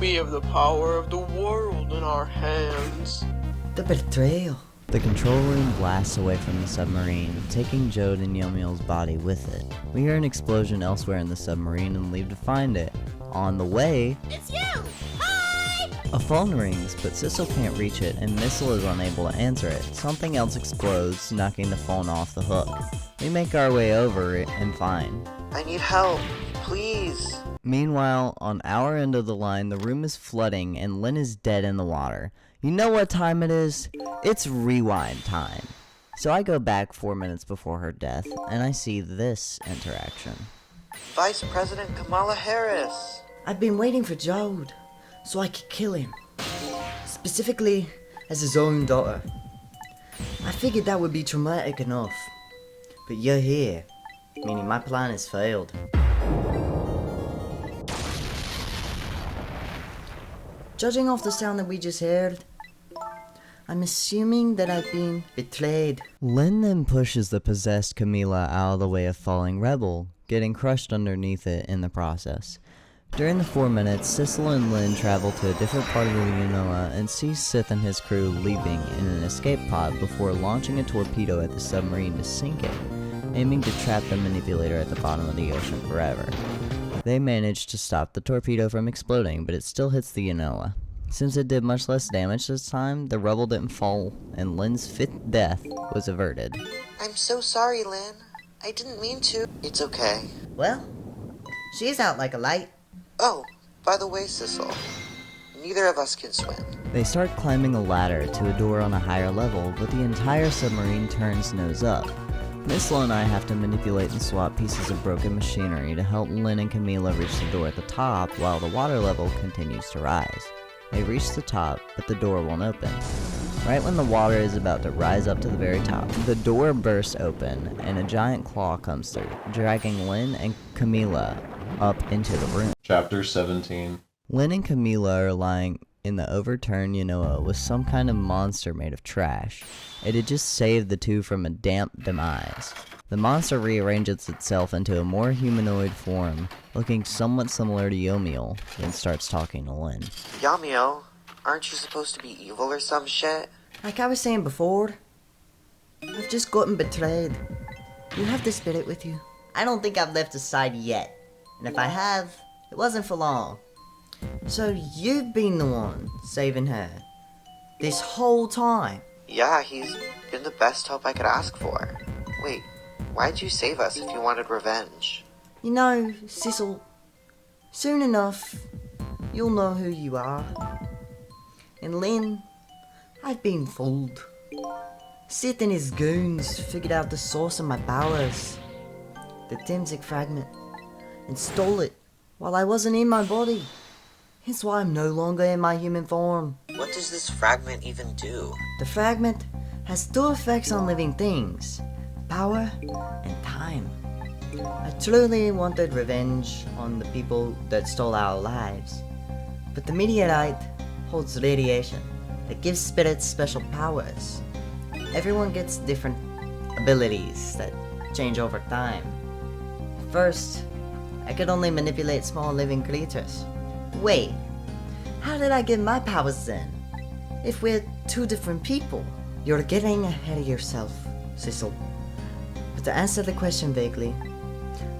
We have the power of the world in our hands. The betrayal. The control room blasts away from the submarine, taking Jode and Yomiel's body with it. We hear an explosion elsewhere in the submarine and leave to find it. On the way, It's you! Hi! a phone rings, but Sissel can't reach it and Missile is unable to answer it. Something else explodes, knocking the phone off the hook. We make our way over it and find. I need help. Please. Meanwhile, on our end of the line, the room is flooding and Lynn is dead in the water. You know what time it is? It's rewind time. So I go back 4 minutes before her death, and I see this interaction. Vice President Kamala Harris. I've been waiting for Jode, so I could kill him. Specifically, as his own daughter. I figured that would be traumatic enough. But you're here, meaning my plan has failed. Judging off the sound that we just heard, I'm assuming that I've been betrayed. Lynn then pushes the possessed Camila out of the way of falling Rebel, getting crushed underneath it in the process. During the 4 minutes, Sissel and Lynn travel to a different part of the Yanoa and see Sith and his crew leaving in an escape pod before launching a torpedo at the submarine to sink it, aiming to trap the manipulator at the bottom of the ocean forever. They manage to stop the torpedo from exploding, but it still hits the Yanoa. Since it did much less damage this time, the rebel didn't fall, and Lynn's 5th death was averted. I'm so sorry, Lynn. I didn't mean to. It's okay. Well, she's out like a light. Oh, by the way, Sissel, neither of us can swim. They start climbing a ladder to a door on a higher level, but the entire submarine turns nose up. Missile and I have to manipulate and swap pieces of broken machinery to help Lynn and Camila reach the door at the top while the water level continues to rise. They reach the top, but the door won't open. Right when the water is about to rise up to the very top, the door bursts open and a giant claw comes through, dragging Lynn and Camila up into the room. Chapter 17. Lynn and Camila are lying in the overturned Yanoa with some kind of monster made of trash. It had just saved the two from a damp demise. The monster rearranges itself into a more humanoid form, looking somewhat similar to Yomiel, then starts talking to Lynn. Yamiel, aren't you supposed to be evil or some shit? Like I was saying before, I've just gotten betrayed. You have the spirit with you. I don't think I've left his side yet. And if I have, it wasn't for long. So you've been the one saving her this whole time? Yeah, he's been the best help I could ask for. Wait, why'd you save us if you wanted revenge? You know, Sissel, soon enough, you'll know who you are. And Lynn, I've been fooled. Sith and his goons figured out the source of my powers, the Timzik fragment, and stole it while I wasn't in my body. Hence why I'm no longer in my human form. What does this fragment even do? The fragment has two effects on living things: power and time. I truly wanted revenge on the people that stole our lives, but the meteorite holds radiation that gives spirits special powers. Everyone gets different abilities that change over time. First, I could only manipulate small living creatures. Wait, how did I get my powers then? If we're two different people? You're getting ahead of yourself, Cecil. But to answer the question vaguely,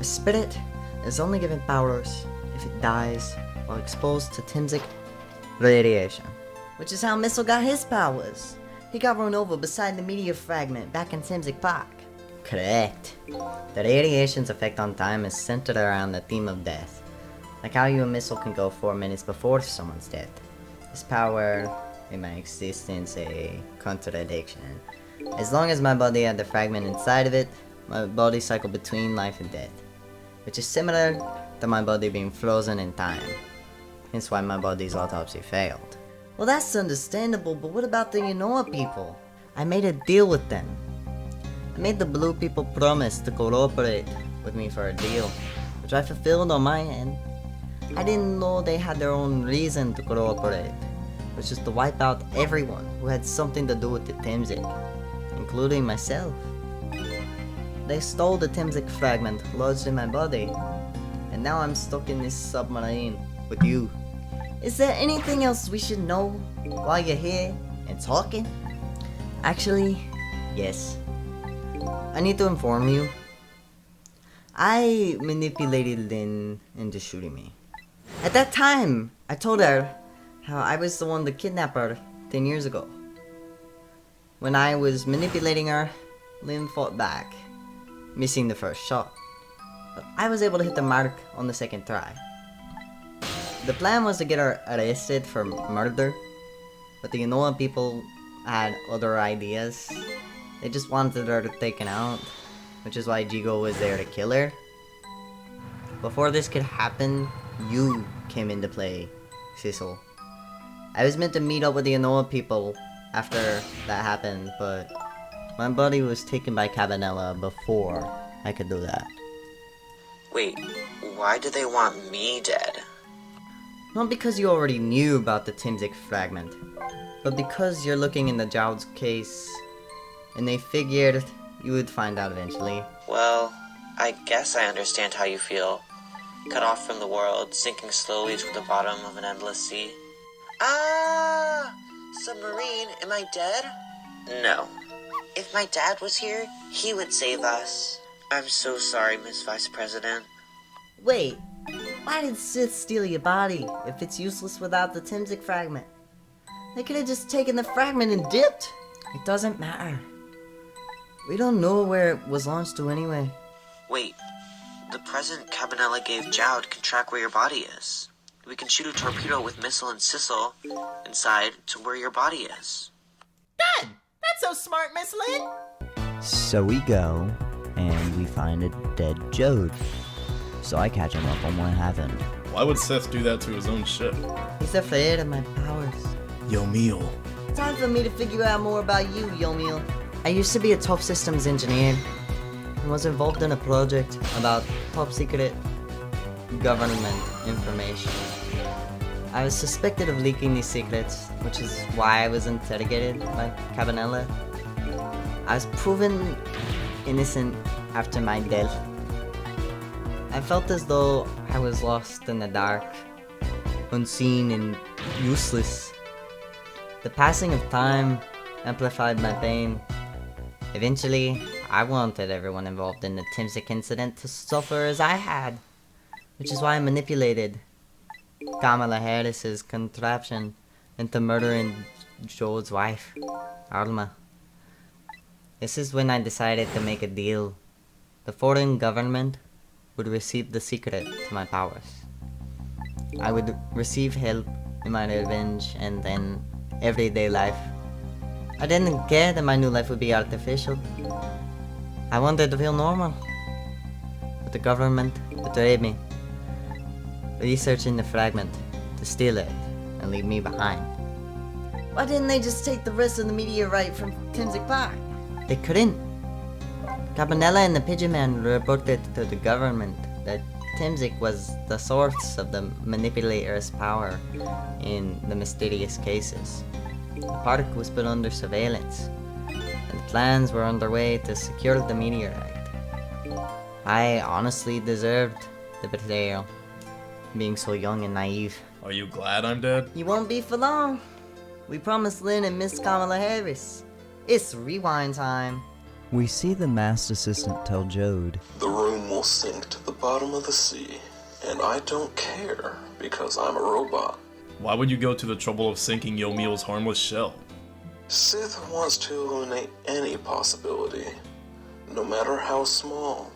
a spirit is only given powers if it dies while exposed to Timzik radiation. Which is how Missile got his powers. He got run over beside the meteor fragment back in Timzik Park. Correct. The radiation's effect on time is centered around the theme of death. Like how you and Missile can go 4 minutes before someone's dead. This power in my existence a contradiction. As long as my body had the fragment inside of it, my body cycled between life and death, which is similar to my body being frozen in time. Hence why my body's autopsy failed. Well, that's understandable, but what about the Yanoa people? I made a deal with them. I made the blue people promise to cooperate with me for a deal, which I fulfilled on my end. I didn't know they had their own reason to cooperate, which is to wipe out everyone who had something to do with the Timzik, including myself. They stole the Timzik fragment lodged in my body, and now I'm stuck in this submarine with you. Is there anything else we should know while you're here and talking? Actually, yes. I need to inform you. I manipulated Lynn into shooting me. At that time, I told her how I was the one to kidnap her 10 years ago. When I was manipulating her, Lynn fought back, missing the first shot. But I was able to hit the mark on the second try. The plan was to get her arrested for murder, but the Yanoa people had other ideas. They just wanted her taken out, which is why Jigo was there to kill her. Before this could happen, you came into play, Cecil. I was meant to meet up with the Yanoa people after that happened, but my body was taken by Cabanela before I could do that. Wait, why do they want me dead? Not because you already knew about the Timzik fragment, but because you're looking in the Jowd's case, and they figured you would find out eventually. Well, I guess I understand how you feel. Cut off from the world, sinking slowly to the bottom of an endless sea. Ah! Submarine, am I dead? No. If my dad was here, he would save us. I'm so sorry, Miss Vice President. Wait, why did Sith steal your body if it's useless without the Timzik fragment? They could have just taken the fragment and dipped. It doesn't matter. We don't know where it was launched to anyway. Wait, the present Cabanela gave Jowd can track where your body is. We can shoot a torpedo with Missile and Sissel inside to where your body is. Dad! That's so smart, Miss Lynn! So we go, and we find a dead Jowd. So I catch him up on what happened. Why would Seth do that to his own ship? He's afraid of my powers. Yomiel. Time for me to figure out more about you, Yomiel. I used to be a top systems engineer and was involved in a project about top secret government information. I was suspected of leaking these secrets, which is why I was interrogated by Cabanela. I was proven innocent after my death. I felt as though I was lost in the dark, unseen and useless. The passing of time amplified my pain. Eventually, I wanted everyone involved in the Timzik incident to suffer as I had, which is why I manipulated Kamala Harris's contraption into murdering Joe's wife, Alma. This is when I decided to make a deal. The foreign government would receive the secret to my powers. I would receive help in my revenge and then everyday life. I didn't care that my new life would be artificial. I wanted to feel normal. But the government betrayed me, researching the fragment to steal it and leave me behind. Why didn't they just take the rest of the meteorite from Timsic Park? They couldn't. Cabanella and the Pigeon Man reported to the government that Timsic was the source of the manipulator's power in the mysterious cases. The park was put under surveillance, and plans were underway to secure the meteorite. I honestly deserved the betrayal, being so young and naive. Are you glad I'm dead? You won't be for long. We promised Lynn and Miss Kamala Harris. It's rewind time. We see the masked assistant tell Jode, "The room will sink to the bottom of the sea, and I don't care because I'm a robot." Why would you go to the trouble of sinking Yomiel's harmless shell? Sith wants to eliminate any possibility, no matter how small.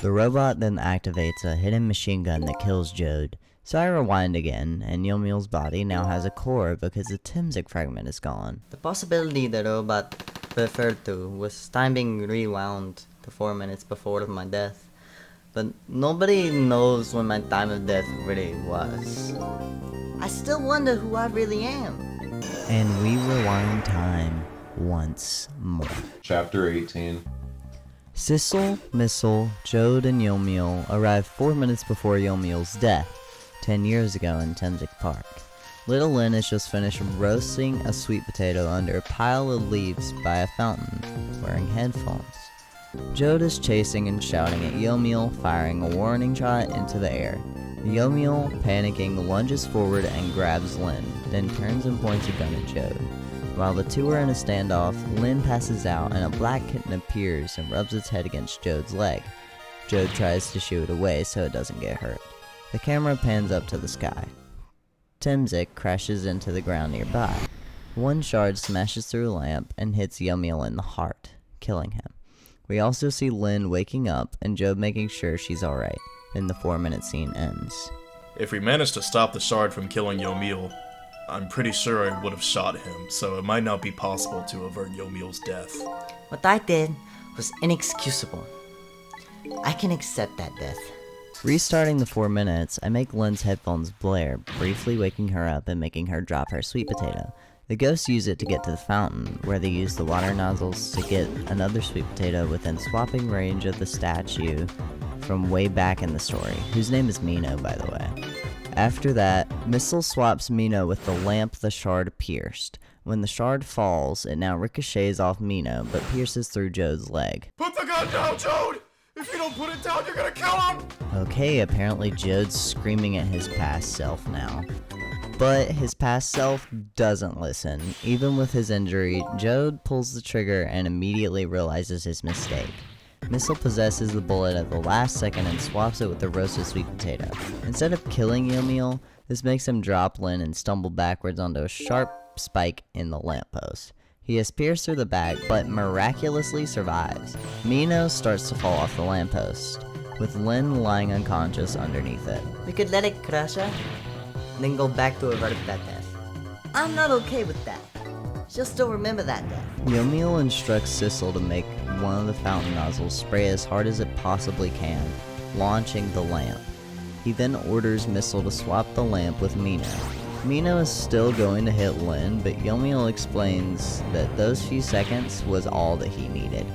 The robot then activates a hidden machine gun that kills Jode. So I rewind again, and Yomiel's body now has a core because the Timsic fragment is gone. The possibility the robot referred to was time being rewound to 4 minutes before my death. But nobody knows when my time of death really was. I still wonder who I really am. And we rewind time once more. Chapter 18. Sissel, Missile, Jode, and Yomiel arrived 4 minutes before Yomiel's death, 10 years ago in Timsic Park. Little Lynn has just finished roasting a sweet potato under a pile of leaves by a fountain, wearing headphones. Jode is chasing and shouting at Yomiel, firing a warning shot into the air. Yomiel, panicking, lunges forward and grabs Lynn, then turns and points a gun at Jode. While the two are in a standoff, Lynn passes out and a black kitten appears and rubs its head against Jode's leg. Jode tries to shoo it away so it doesn't get hurt. The camera pans up to the sky. Timsic crashes into the ground nearby. One shard smashes through a lamp and hits Yomiel in the heart, killing him. We also see Lynn waking up and Jode making sure she's alright. Then the 4-minute scene ends. If we managed to stop the shard from killing Yomiel, I'm pretty sure I would have shot him, so it might not be possible to avert Yomiel's death. What I did was inexcusable. I can accept that death. Restarting the 4 minutes, I make Lynn's headphones blare, briefly waking her up and making her drop her sweet potato. The ghosts use it to get to the fountain, where they use the water nozzles to get another sweet potato within swapping range of the statue from way back in the story, whose name is Mino, by the way. After that, Missile swaps Mino with the lamp the shard pierced. When the shard falls, it now ricochets off Mino, but pierces through Jode's leg. Put the gun down, Jode! If you don't put it down, you're gonna kill him! Okay, apparently Jode's screaming at his past self now. But his past self doesn't listen. Even with his injury, Jode pulls the trigger and immediately realizes his mistake. Missile possesses the bullet at the last second and swaps it with the roasted sweet potato. Instead of killing Yomiel, this makes him drop Lynn and stumble backwards onto a sharp spike in the lamppost. He is pierced through the back, but miraculously survives. Mino starts to fall off the lamppost, with Lynn lying unconscious underneath it. We could let it crush her, and then go back to avert that death. I'm not okay with that. She'll still remember that death. Yomiel instructs Sissel to make one of the fountain nozzles spray as hard as it possibly can, launching the lamp. He then orders Missile to swap the lamp with Mino. Mino is still going to hit Lynn, but Yomiel explains that those few seconds was all that he needed.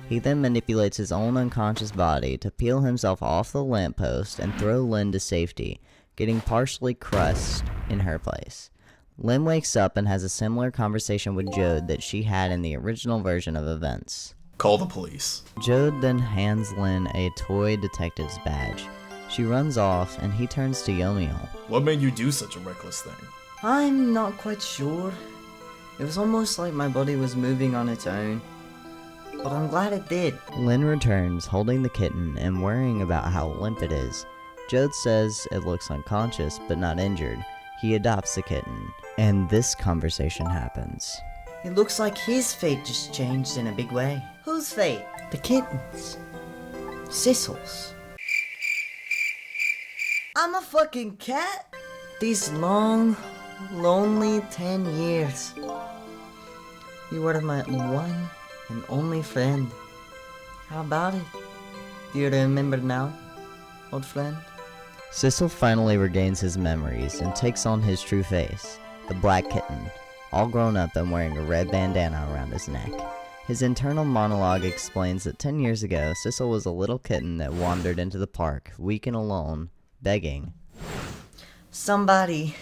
He then manipulates his own unconscious body to peel himself off the lamppost and throw Lynn to safety, getting partially crushed in her place. Lynn wakes up and has a similar conversation with Jode that she had in the original version of events. Call the police. Jode then hands Lynn a toy detective's badge. She runs off and he turns to Yomiel. What made you do such a reckless thing? I'm not quite sure. It was almost like my body was moving on its own. But I'm glad it did. Lynn returns, holding the kitten and worrying about how limp it is. Jode says it looks unconscious but not injured. He adopts the kitten, and this conversation happens. It looks like his fate just changed in a big way. Whose fate? The kitten's. Sissel's. I'm a fucking cat? These long, lonely 10 years. You were my one and only friend. How about it? Do you remember now, old friend? Sissel finally regains his memories and takes on his true face, the Black Kitten, all grown up and wearing a red bandana around his neck. His internal monologue explains that 10 years ago, Sissel was a little kitten that wandered into the park, weak and alone, begging. Somebody,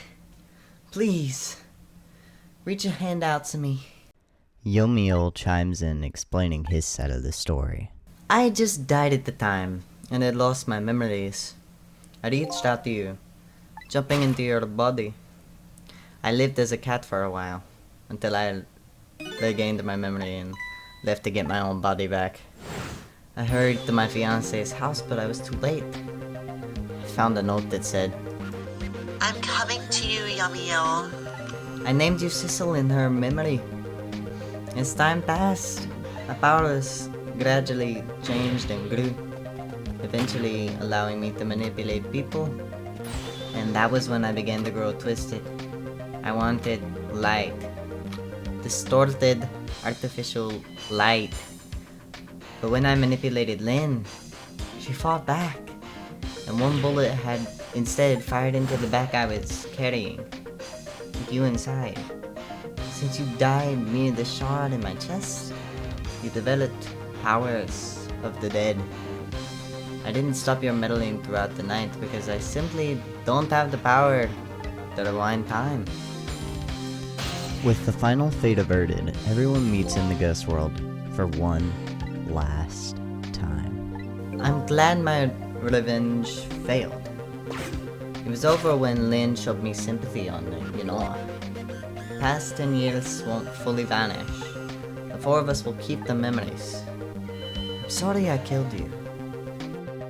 please, reach a hand out to me. Yomiel chimes in explaining his side of the story. I had just died at the time, and had lost my memories. I reached out to you, jumping into your body. I lived as a cat for a while, until I regained my memory and left to get my own body back. I hurried to my fiance's house, but I was too late. I found a note that said, I'm coming to you, Yomiel. I named you Sissel in her memory. As time passed, my powers gradually changed and grew, eventually allowing me to manipulate people. And that was when I began to grow twisted. I wanted light. Distorted, artificial light. But when I manipulated Lynn, she fought back. And one bullet had instead fired into the back I was carrying, with you inside. Since you died near the shard in my chest, you developed powers of the dead. I didn't stop your meddling throughout the night because I simply don't have the power to rewind time. With the final fate averted, everyone meets in the ghost world for one last time. I'm glad my revenge failed. It was over when Lynn showed me sympathy on Yanoa. Past 10 years won't fully vanish. The four of us will keep the memories. I'm sorry I killed you.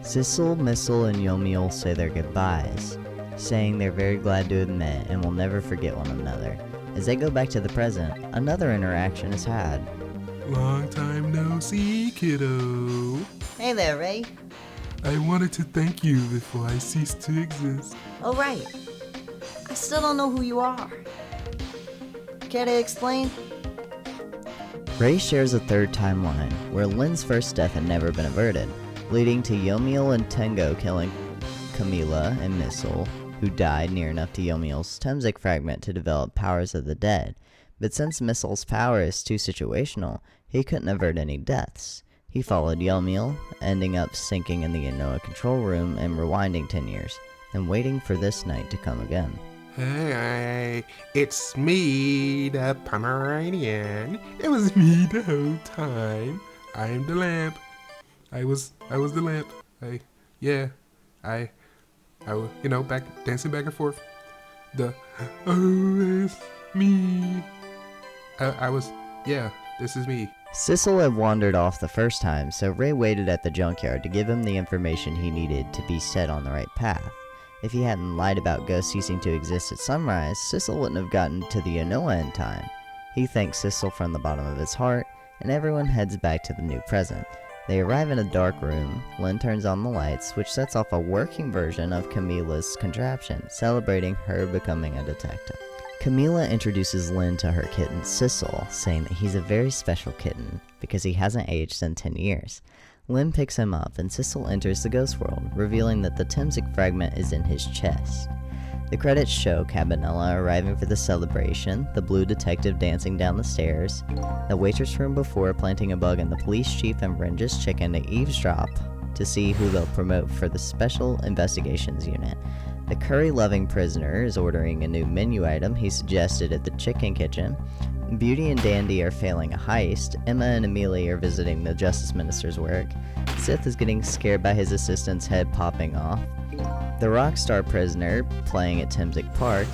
Sissel, Missel, and Yomiel say their goodbyes, saying they're very glad to have met and will never forget one another. As they go back to the present, another interaction is had. Long time no see, kiddo. Hey there, Ray. I wanted to thank you before I ceased to exist. Oh, right. I still don't know who you are. Care to explain? Ray shares a third timeline, where Lynn's first death had never been averted, leading to Yomiel and Tengo killing Camila and Missile, who died near enough to Yomiel's Temzik fragment to develop powers of the dead. But since Missile's power is too situational, he couldn't avert any deaths. He followed Yomiel, ending up sinking in the Yanoa control room and rewinding 10 years, then waiting for this night to come again. Hey, it's me, the Pomeranian. It was me the whole time. I'm the lamp. I was the lamp. I was, back dancing back and forth. It's me. This is me. Sissel had wandered off the first time, so Ray waited at the junkyard to give him the information he needed to be set on the right path. If he hadn't lied about ghosts ceasing to exist at sunrise, Sissel wouldn't have gotten to the Yanoa in time. He thanks Sissel from the bottom of his heart, and everyone heads back to the new present. They arrive in a dark room. Lynn turns on the lights, which sets off a working version of Camila's contraption, celebrating her becoming a detective. Camila introduces Lynn to her kitten Sissel, saying that he's a very special kitten because he hasn't aged in 10 years. Lynn picks him up and Sissel enters the ghost world, revealing that the Temzik fragment is in his chest. The credits show Cabanela arriving for the celebration, the blue detective dancing down the stairs, the waitress from before planting a bug in the police chief and Renja's chicken to eavesdrop to see who they'll promote for the Special Investigations Unit. The curry-loving prisoner is ordering a new menu item he suggested at the chicken kitchen. Beauty and Dandy are failing a heist. Emma and Amelia are visiting the Justice Minister's work. Sith is getting scared by his assistant's head popping off. The Rockstar prisoner playing at Temzik Park.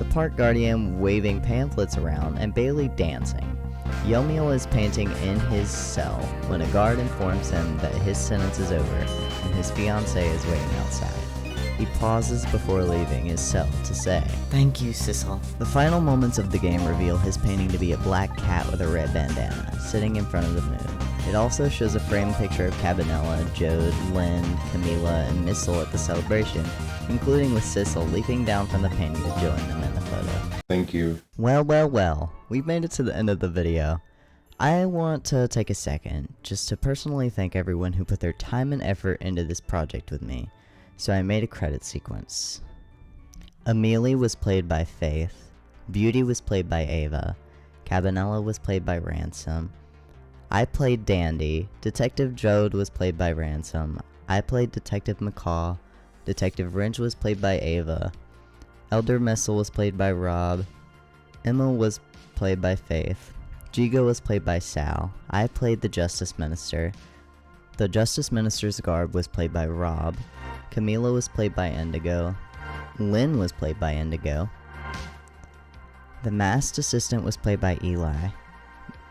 The park guardian waving pamphlets around, and Bailey dancing. Yomiel is panting in his cell when a guard informs him that his sentence is over and his fiancée is waiting outside. He pauses before leaving his cell to say, "Thank you, Sissel." The final moments of the game reveal his painting to be a black cat with a red bandana, sitting in front of the moon. It also shows a framed picture of Cabanela, Jode, Lynn, Camila, and Missile at the celebration, including with Sissel leaping down from the painting to join them in the photo. Thank you. Well, we've made it to the end of the video. I want to take a second just to personally thank everyone who put their time and effort into this project with me, so I made a credit sequence. Amelie was played by Faith, Beauty was played by Ava, Cabanella was played by Ransom, I played Dandy, Detective Jode was played by Ransom, I played Detective McCaw, Detective Wrench was played by Ava, Elder Missile was played by Rob, Emma was played by Faith, Jigo was played by Sal, I played the Justice Minister, the Justice Minister's garb was played by Rob, Camila was played by Indigo, Lynn was played by Indigo, the Masked Assistant was played by Eli,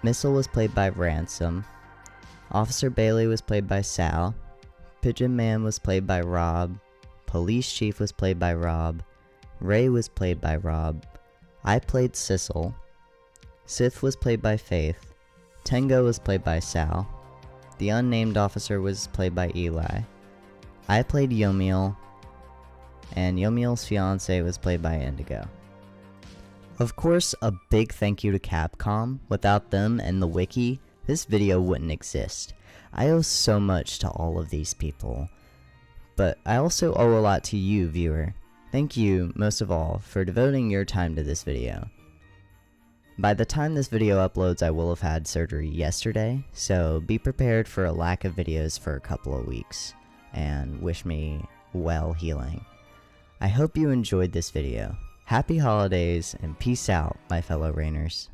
Missile was played by Ransom, Officer Bailey was played by Sal, Pigeon Man was played by Rob, Police Chief was played by Rob, Ray was played by Rob, I played Sissel, Sith was played by Faith, Tengo was played by Sal, the unnamed officer was played by Eli, I played Yomiel, and Yomiel's fiance was played by Indigo. Of course, a big thank you to Capcom. Without them and the wiki, this video wouldn't exist. I owe so much to all of these people. But I also owe a lot to you, viewer. Thank you, most of all, for devoting your time to this video. By the time this video uploads, I will have had surgery yesterday, so be prepared for a lack of videos for a couple of weeks, and wish me well healing. I hope you enjoyed this video. Happy holidays, and peace out, my fellow Rainers.